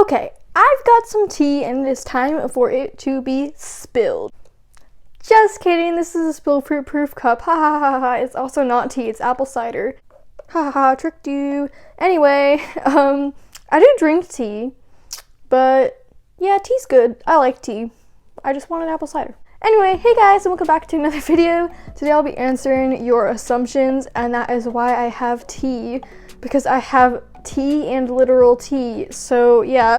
Okay, I've got some tea and it is time for it to be spilled. Just kidding, this is a spill fruit proof cup. Ha ha ha ha. It's also not tea, it's apple cider. Ha ha ha, tricked you. Anyway, I do drink tea, but yeah, tea's good. I like tea. I just wanted apple cider. Anyway, hey guys, and welcome back to another video. Today I'll be answering your assumptions, and that is why I have tea, because I have tea and literal tea. So yeah,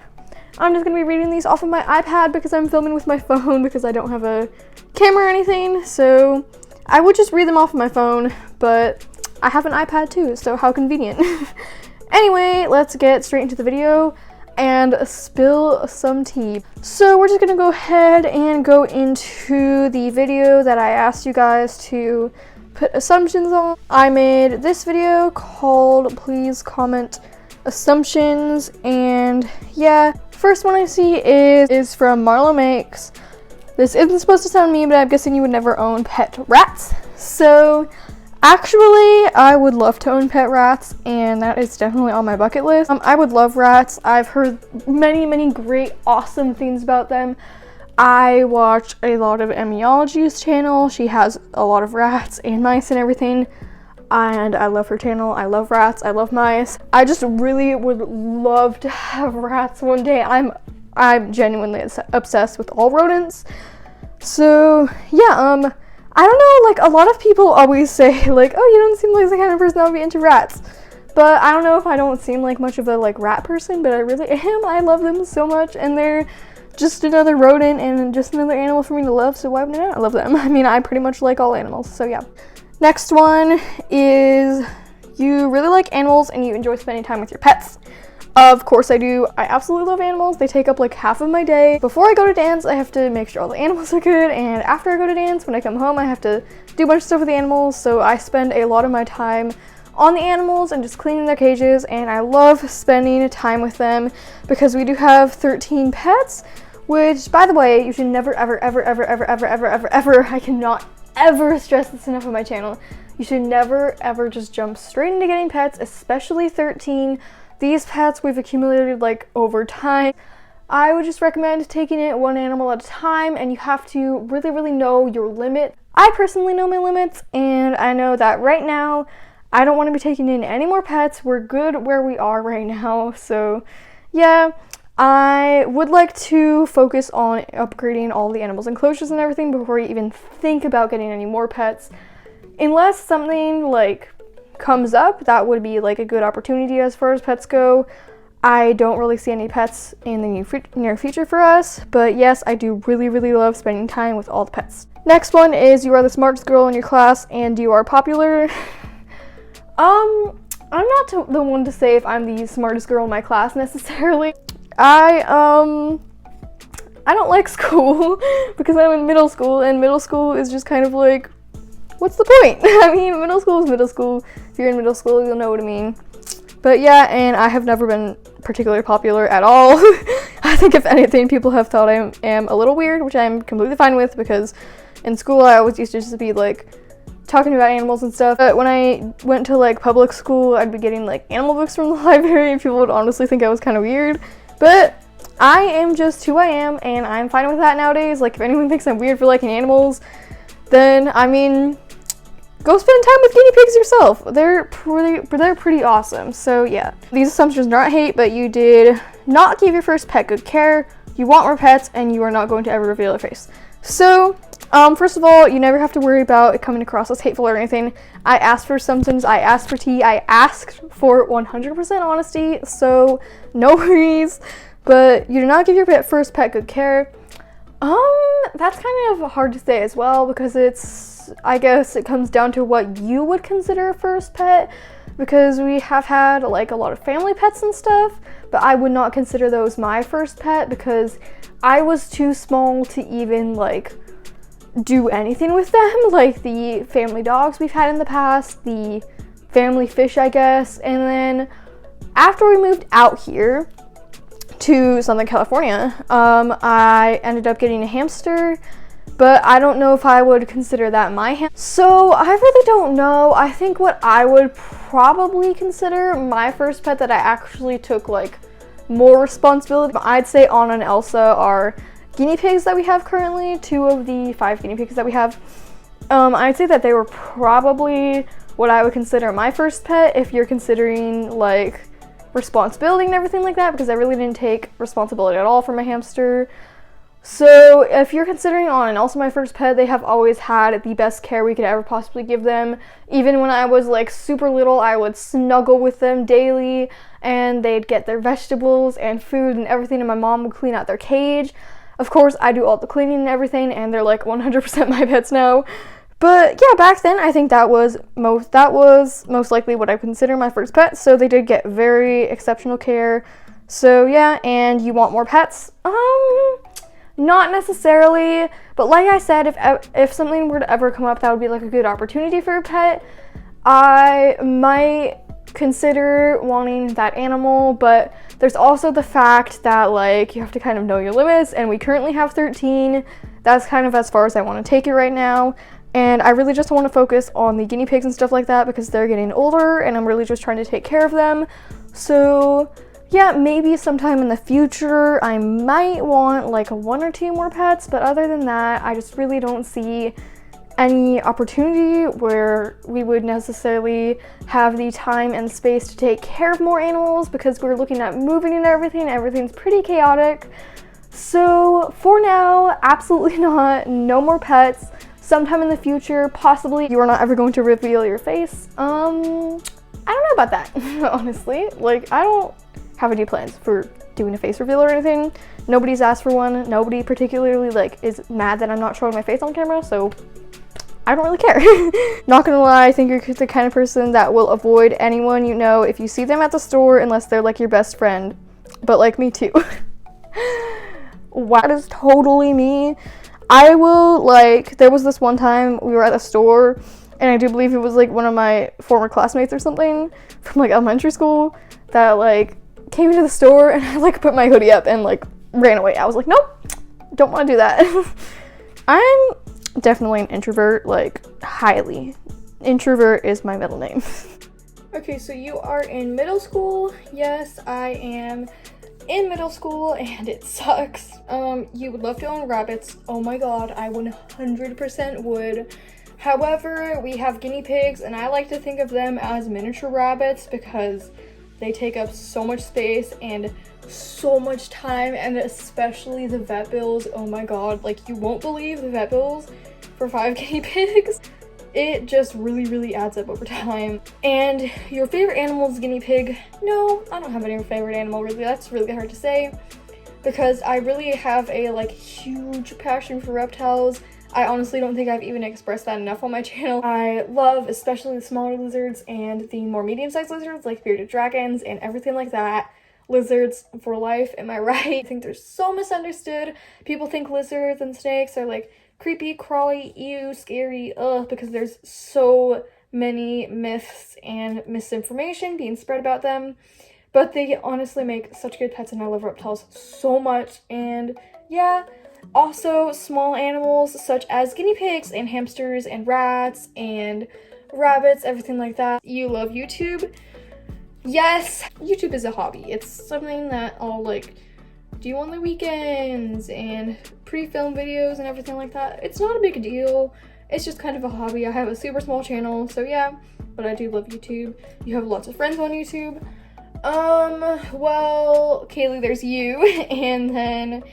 I'm just gonna be reading these off of my iPad because I'm filming with my phone because I don't have a camera or anything. So I would just read them off of my phone, but I have an iPad too, so how convenient. Anyway, let's get straight into the video and spill some tea. So we're just gonna go ahead and go into the video that I asked you guys to put assumptions on. I made this video called Please Comment Assumptions, and yeah, first one I see is from Marlo Makes. This isn't supposed to sound mean, but I'm guessing you would never own pet rats. So actually, I would love to own pet rats, and that is definitely on my bucket list. I would love rats. I've heard many great, awesome things about them. I watch a lot of Emmyology's channel. She has a lot of rats and mice and everything, and I love her channel. I love rats. I love mice. I just really would love to have rats one day. I'm genuinely obsessed with all rodents. So yeah, I don't know, like, a lot of people always say, like, oh, you don't seem like the kind of person that would be into rats. But I don't know if I don't seem like much of a, like, rat person, but I really am. I love them so much, and they're just another rodent and just another animal for me to love, so why wouldn't I not love them? I mean, I pretty much like all animals, so yeah. Next one is, you really like animals and you enjoy spending time with your pets. Of course I do. I absolutely love animals. They take up like half of my day. Before I go to dance, I have to make sure all the animals are good, and after I go to dance, when I come home, I have to do a bunch of stuff with the animals, so I spend a lot of my time on the animals and just cleaning their cages, and I love spending time with them because we do have 13 pets, which, by the way, you should never ever, I cannot ever stress this enough on my channel, you should never ever just jump straight into getting pets, especially 13. These pets we've accumulated like over time. I would just recommend taking it one animal at a time, and you have to really know your limit. I personally know my limits, and I know that right now I don't want to be taking in any more pets. We're good where we are right now. So yeah, I would like to focus on upgrading all the animals' enclosures and everything before you even think about getting any more pets. Unless something like comes up, that would be like a good opportunity as far as pets go. I don't really see any pets in the near future for us, but yes, I do really love spending time with all the pets. Next one is, you are the smartest girl in your class and you are popular. I'm not the one to say if I'm the smartest girl in my class necessarily. I don't like school because I'm in middle school, and middle school is just kind of like, what's the point? I mean, middle school is middle school. If you're in middle school, you'll know what I mean. But yeah, and I have never been particularly popular at all. I think if anything, people have thought I am a little weird, which I'm completely fine with, because in school I always used to just be like talking about animals and stuff. But when I went to like public school, I'd be getting like animal books from the library, and people would honestly think I was kind of weird. But I am just who I am, and I'm fine with that nowadays. Like, if anyone thinks I'm weird for liking animals, then I mean, go spend time with guinea pigs yourself. They're pretty awesome. So yeah, these assumptions are not hate, but you did not give your first pet good care. You want more pets, and you are not going to ever reveal your face. So, first of all, you never have to worry about it coming across as hateful or anything. I asked for assumptions. I asked for tea. I asked for 100% honesty. So no worries. But you do not give your first pet good care. That's kind of hard to say as well, because I guess it comes down to what you would consider a first pet, because we have had like a lot of family pets and stuff, but I would not consider those my first pet because I was too small to even like do anything with them, like the family dogs we've had in the past, the family fish, I guess. And then after we moved out here to Southern California, I ended up getting a hamster, but I don't know if I would consider that my hamster. So I really don't know. I think what I would probably consider my first pet that I actually took like more responsibility. I'd say Anna and Elsa are guinea pigs that we have currently, 2 of the 5 guinea pigs that we have. I'd say that they were probably what I would consider my first pet if you're considering like responsibility and everything like that, because I really didn't take responsibility at all for my hamster. So if you're considering Anna and Elsa my first pet, they have always had the best care we could ever possibly give them. Even when I was like super little, I would snuggle with them daily, and they'd get their vegetables and food and everything, and my mom would clean out their cage. Of course, I do all the cleaning and everything, and they're like 100% my pets now. But yeah, back then I think that was most likely what I consider my first pet. So they did get very exceptional care. So yeah, and you want more pets? Not necessarily, but like I said, if something were to ever come up that would be like a good opportunity for a pet, I might consider wanting that animal. But there's also the fact that like you have to kind of know your limits, and we currently have 13. That's kind of as far as I want to take it right now, and I really just want to focus on the guinea pigs and stuff like that because they're getting older and I'm really just trying to take care of them. So yeah, maybe sometime in the future I might want like 1 or 2 more pets, but other than that, I just really don't see any opportunity where we would necessarily have the time and space to take care of more animals, because we're looking at moving and everything's pretty chaotic. So for now, absolutely not, no more pets. Sometime in the future, possibly. You are not ever going to reveal your face. I don't know about that, honestly. Like, I don't have any plans for doing a face reveal or anything. Nobody's asked for one. Nobody particularly like is mad that I'm not showing my face on camera, so I don't really care. Not gonna lie, I think you're the kind of person that will avoid anyone you know if you see them at the store, unless they're like your best friend. But like me too. Wow, that is totally me. I will, like, there was this one time we were at the store, and I do believe it was like one of my former classmates or something from like elementary school that like came into the store, and I like put my hoodie up and like ran away. I was like, nope, don't want to do that. I'm definitely an introvert, like highly. Introvert is my middle name. Okay, so you are in middle school. Yes, I am in middle school, and it sucks. You would love to own rabbits. Oh my god, I 100% would. However, we have guinea pigs, and I like to think of them as miniature rabbits because they take up so much space and so much time, and especially the vet bills. Oh my god, like you won't believe the vet bills for 5 guinea pigs. It just really adds up over time. And your favorite animal is guinea pig? No, I don't have any favorite animal really. That's really hard to say because I really have a like huge passion for reptiles. I honestly don't think I've even expressed that enough on my channel. I love especially the smaller lizards and the more medium-sized lizards like bearded dragons and everything like that. Lizards for life, am I right? I think they're so misunderstood. People think lizards and snakes are like creepy, crawly, ew, scary, ugh, because there's so many myths and misinformation being spread about them. But they honestly make such good pets, and I love reptiles so much. And yeah, also small animals such as guinea pigs and hamsters and rats and rabbits, everything like that. You love YouTube? Yes, YouTube is a hobby. It's something that I'll like do on the weekends and pre-film videos and everything like that. It's not a big deal. It's just kind of a hobby. I have a super small channel, so yeah, but I do love YouTube. You have lots of friends on YouTube. Well, Kaylee, there's you, and then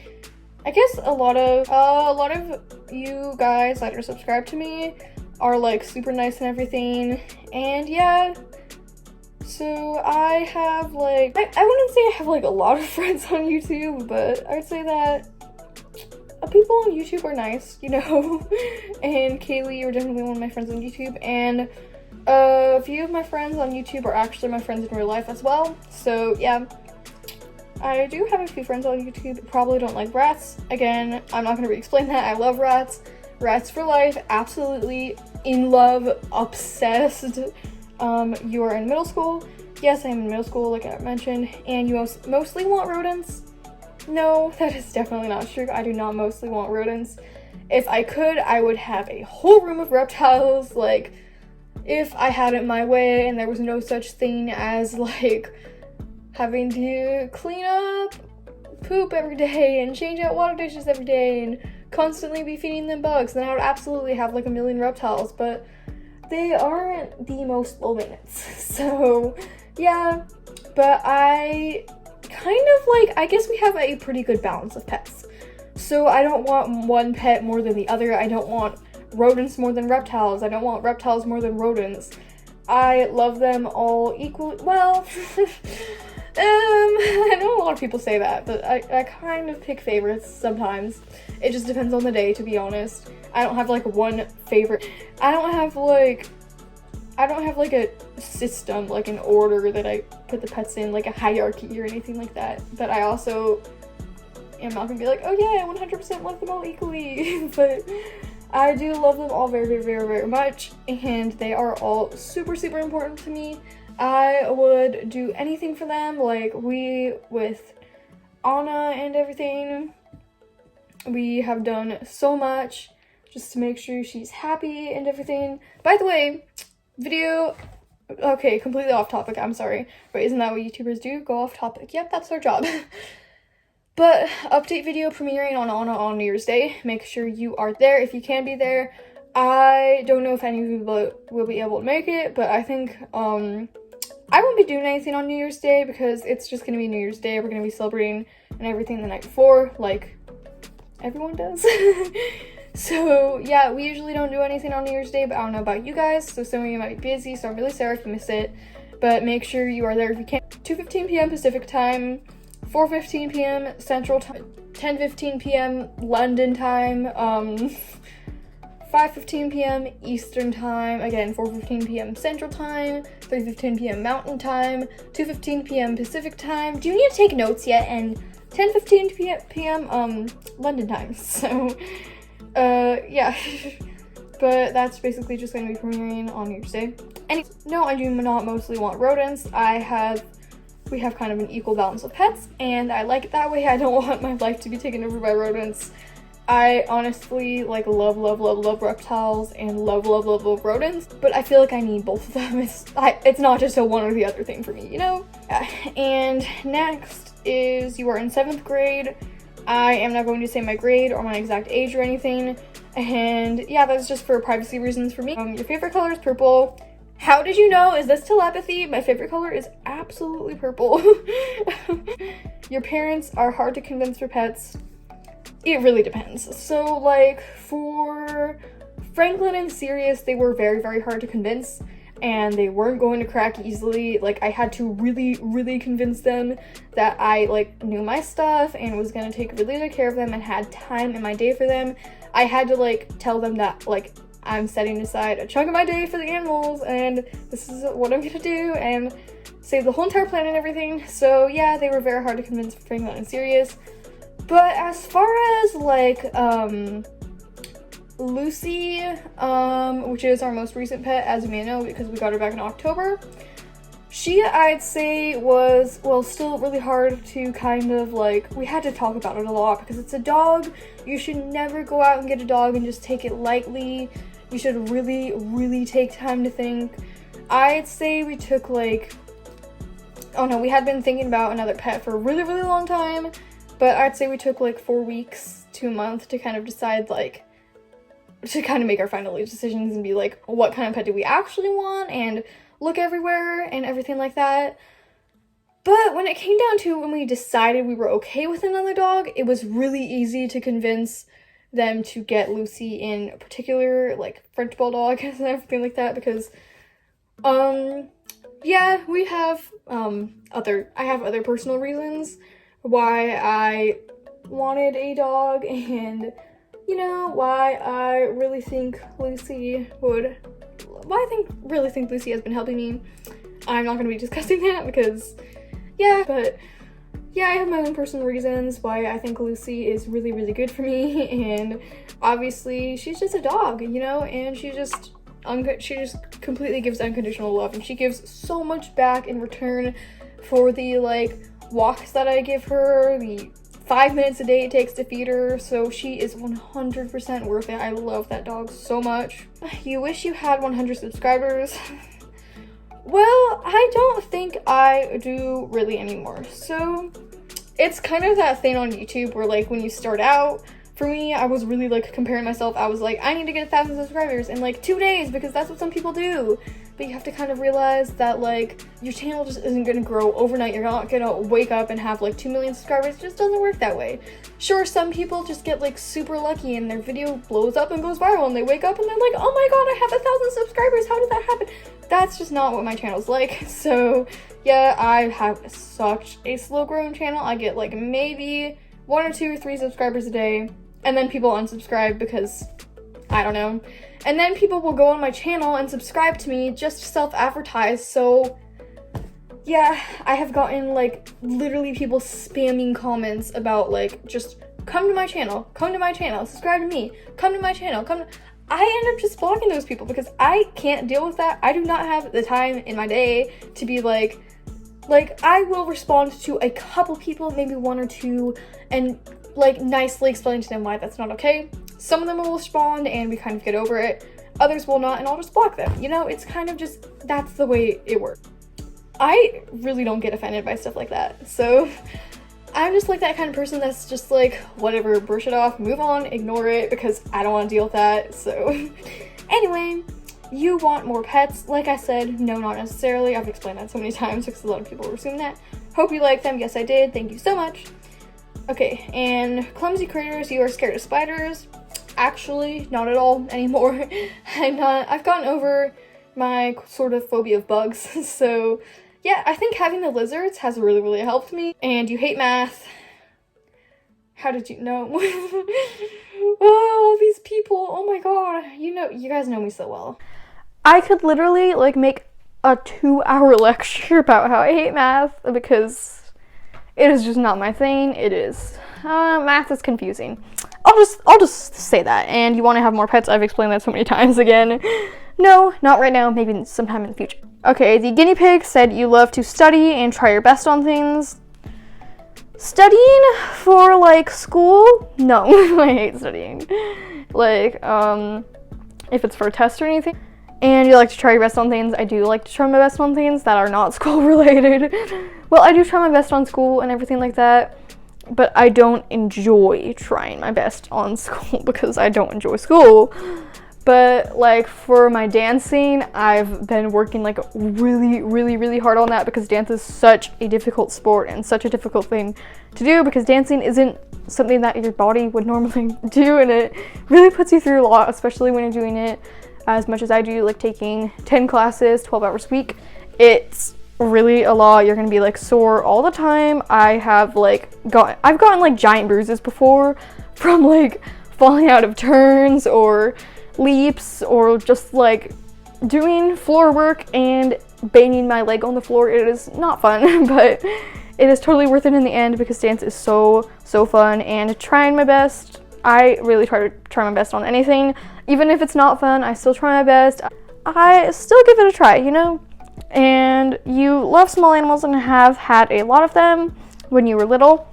I guess a lot of you guys that are subscribed to me are like super nice and everything, and yeah. So I have like, I wouldn't say I have like a lot of friends on YouTube, but I would say that people on YouTube are nice, you know. And Kaylee, you're definitely one of my friends on YouTube, and a few of my friends on YouTube are actually my friends in real life as well. So yeah, I do have a few friends on YouTube. Probably don't like rats. Again, I'm not gonna re-explain that. I love rats. Rats for life, absolutely in love, obsessed. You are in middle school. Yes, I'm in middle school, like I mentioned, and you mostly want rodents. No, that is definitely not true. I do not mostly want rodents. If I could, I would have a whole room of reptiles. Like, if I had it my way and there was no such thing as like having to clean up poop every day and change out water dishes every day and constantly be feeding them bugs, then I would absolutely have like a million reptiles, but they aren't the most low maintenance. So yeah, but I kind of like, I guess we have a pretty good balance of pets. So I don't want one pet more than the other. I don't want rodents more than reptiles. I don't want reptiles more than rodents. I love them all equally. Well, I know a lot of people say that, but I kind of pick favorites sometimes. It just depends on the day, to be honest. I don't have like one favorite. I don't have like a system, like an order that I put the pets in, like a hierarchy or anything like that. But I also am not gonna be like, oh yeah, I 100% love them all equally. But I do love them all very, very, very, very much, and they are all super, super important to me. I would do anything for them, like with Anna and everything. We have done so much just to make sure she's happy and everything. By the way, okay, completely off topic, I'm sorry, but isn't that what YouTubers do? Go off topic. Yep, that's their job. But update video premiering on Anna on New Year's Day. Make sure you are there if you can be there. I don't know if any of you will be able to make it, but I think I won't be doing anything on New Year's Day because it's just gonna be New Year's Day. We're gonna be celebrating and everything the night before, like everyone does. So yeah, we usually don't do anything on New Year's Day, but I don't know about you guys, so some of you might be busy, so I'm really sorry if you miss it. But make sure you are there if you can. 2:15 p.m. Pacific time, 4:15 p.m. Central time, 10:15 p.m. London time, 5:15 p.m. Eastern time, again 4:15 p.m. Central time, 3:15 p.m. Mountain time, 2:15 p.m. Pacific time. Do you need to take notes yet? And 10:15 p.m. London time. So yeah. But that's basically just going to be premiering on New Year's Day. And no, I do not mostly want rodents. We have kind of an equal balance of pets, and I like it that way. I don't want my life to be taken over by rodents. I honestly like love reptiles and love rodents, but I feel like I need both of them. It's not just a one or the other thing for me, you know? And next is, you are in 7th grade. I am not going to say my grade or my exact age or anything. And yeah, that's just for privacy reasons for me. Your favorite color is purple. How did you know? Is this telepathy? My favorite color is absolutely purple. Your parents are hard to convince for pets. It really depends. So like for Franklin and Sirius, they were very, very hard to convince, and they weren't going to crack easily. Like I had to really convince them that I like knew my stuff and was gonna take really good care of them and had time in my day for them. I had to like tell them that like I'm setting aside a chunk of my day for the animals and this is what I'm gonna do and save the whole entire planet and everything. So yeah, they were very hard to convince for Franklin and Sirius. But as far as like Lucy, which is our most recent pet, as you may know because we got her back in October, she, I'd say, was, well, still really hard to kind of like, we had to talk about it a lot because it's a dog. You should never go out and get a dog and just take it lightly. You should really take time to think. I'd say we took like, oh no, we had been thinking about another pet for a really long time, but I'd say we took like 4 weeks to a month to kind of decide, like, to kind of make our final decisions and be like, what kind of pet do we actually want, and look everywhere and everything like that. But when it came down to when we decided we were okay with another dog, it was really easy to convince them to get Lucy in particular, like French Bulldog and everything like that, because yeah, we have I have other personal reasons why I wanted a dog, and you know, why I really think Lucy Lucy has been helping me. I'm not going to be discussing that because, yeah, but yeah, I have my own personal reasons why I think Lucy is really good for me, and obviously she's just a dog, you know, and she just completely gives unconditional love, and she gives so much back in return for the, like, walks that I give her, the 5 minutes a day it takes to feed her, so she is 100% worth it. I love that dog so much. You wish you had 100 subscribers. Well, I don't think I do really anymore. So it's kind of that thing on YouTube where, like, when you start out, for me, I was really, like, comparing myself. I was like, I need to get 1,000 subscribers in, like, 2 days because that's what some people do. But you have to kind of realize that, like, your channel just isn't going to grow overnight. You're not going to wake up and have, like, 2 million subscribers. It just doesn't work that way. Sure, some people just get, like, super lucky and their video blows up and goes viral and they wake up and they're like, oh my god, I have 1,000 subscribers. How did that happen? That's just not what my channel's like. So, yeah, I have such a slow-growing channel. I get, like, maybe 1 or 2 or 3 subscribers a day. And then people unsubscribe because, I don't know. And then people will go on my channel and subscribe to me just to self-advertise. So, yeah, I have gotten, like, literally people spamming comments about, like, just come to my channel, subscribe to me, come to my channel, I end up just blocking those people because I can't deal with that. I do not have the time in my day to be like, I will respond to a couple people, maybe 1 or 2, and, like, nicely explain to them why that's not okay. Some of them will respond and we kind of get over it. Others will not and I'll just block them. You know, it's kind of just, that's the way it works. I really don't get offended by stuff like that. So I'm just like that kind of person that's just like, whatever, brush it off, move on, ignore it because I don't want to deal with that. So anyway, you want more pets? Like I said, no, not necessarily. I've explained that so many times because a lot of people were assuming that. Hope you liked them. Yes, I did. Thank you so much. Okay, and clumsy critters, you are scared of spiders. Actually, not at all anymore. I've gotten over my sort of phobia of bugs. So, yeah, I think having the lizards has really, really helped me. And you hate math. How did you know? Oh, these people, oh my god. You guys know me so well. I could literally, like, make a 2-hour lecture about how I hate math because it is just not my thing. It is. Math is confusing. I'll just say that. And you want to have more pets? I've explained that so many times again. No, not right now. Maybe sometime in the future. Okay, the guinea pig said you love to study and try your best on things. Studying for, like, school? No, I hate studying. Like, if it's for a test or anything. And you like to try your best on things. I do like to try my best on things that are not school related. Well, I do try my best on school and everything like that, but I don't enjoy trying my best on school because I don't enjoy school. But, like, for my dancing, I've been working, like, really, really, really hard on that because dance is such a difficult sport and such a difficult thing to do because dancing isn't something that your body would normally do, and it really puts you through a lot, especially when you're doing it as much as I do, like taking 10 classes, 12 hours a week. It's really a lot. You're gonna be, like, sore all the time. I've gotten like giant bruises before from, like, falling out of turns or leaps or just, like, doing floor work and banging my leg on the floor. It is not fun, but it is totally worth it in the end because dance is so fun. And trying my best, I really try my best on anything. Even if it's not fun, I still try my best. I still give it a try, you know? And you love small animals and have had a lot of them when you were little.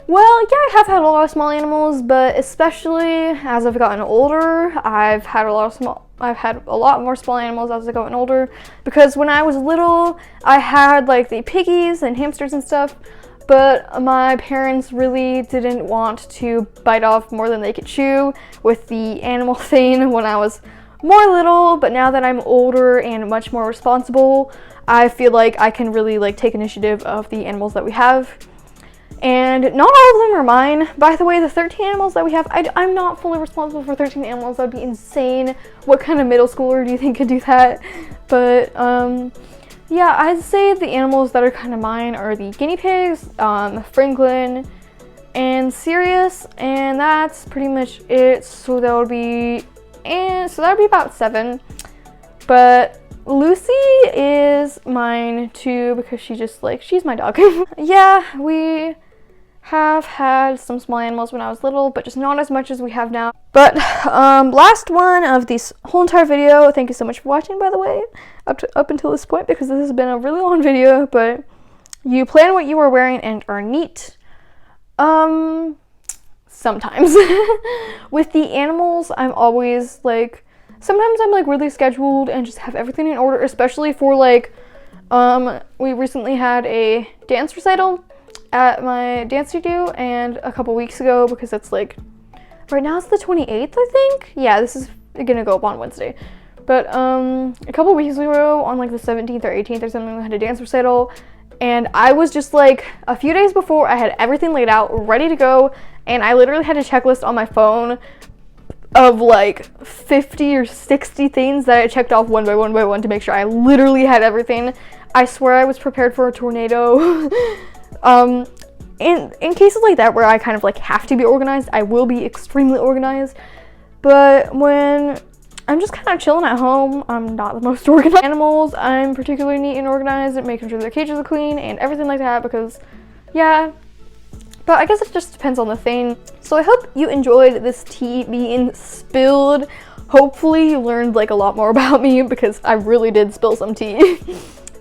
Well, yeah, I have had a lot of small animals, but especially as I've gotten older, I've had a lot more small animals as I've gotten older, because when I was little, I had, like, the piggies and hamsters and stuff, but my parents really didn't want to bite off more than they could chew with the animal thing when I was more little. But now that I'm older and much more responsible, I feel like I can really, like, take initiative of the animals that we have. And not all of them are mine. By the way, the 13 animals that we have, I'm not fully responsible for 13 animals. That'd be insane. What kind of middle schooler do you think could do that? But, yeah, I'd say the animals that are kind of mine are the guinea pigs, Franklin, and Sirius, and that's pretty much it. So that would be about 7. But Lucy is mine too because she's my dog. Yeah, we have had some small animals when I was little, but just not as much as we have now. But last one of this whole entire video. Thank you so much for watching, by the way, up until this point, because this has been a really long video. But you plan what you are wearing and are neat. Sometimes. With the animals, I'm always, like, sometimes I'm, like, really scheduled and just have everything in order, especially for, like, We recently had a dance recital at my dance studio, and a couple weeks ago, because it's like, right now it's the 28th, I think? Yeah, this is gonna go up on Wednesday. But a couple weeks ago, on like the 17th or 18th or something, we had a dance recital, and I was just like, a few days before, I had everything laid out, ready to go, and I literally had a checklist on my phone of like 50 or 60 things that I checked off one by one to make sure I literally had everything. I swear I was prepared for a tornado. In cases like that where I kind of like have to be organized, I will be extremely organized. But when I'm just kind of chilling at home, I'm not the most organized. Animals, I'm particularly neat and organized at making sure their cages are clean and everything like that, because yeah. But I guess it just depends on the thing. So I hope you enjoyed this tea being spilled. Hopefully you learned like a lot more about me, because I really did spill some tea.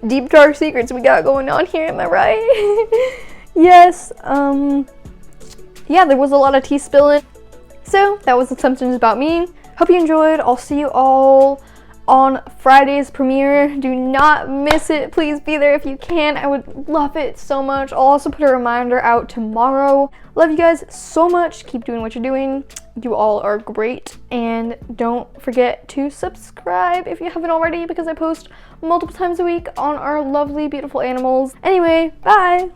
Deep dark secrets we got going on here, am I right? Yes, yeah, there was a lot of tea spilling. So that was the assumptions about me. Hope you enjoyed. I'll see you all on Friday's premiere. Do not miss it. Please be there if you can. I would love it so much. I'll also put a reminder out tomorrow. Love you guys so much. Keep doing what you're doing. You all are great. And don't forget to subscribe if you haven't already, because I post multiple times a week on our lovely, beautiful animals. Anyway, bye.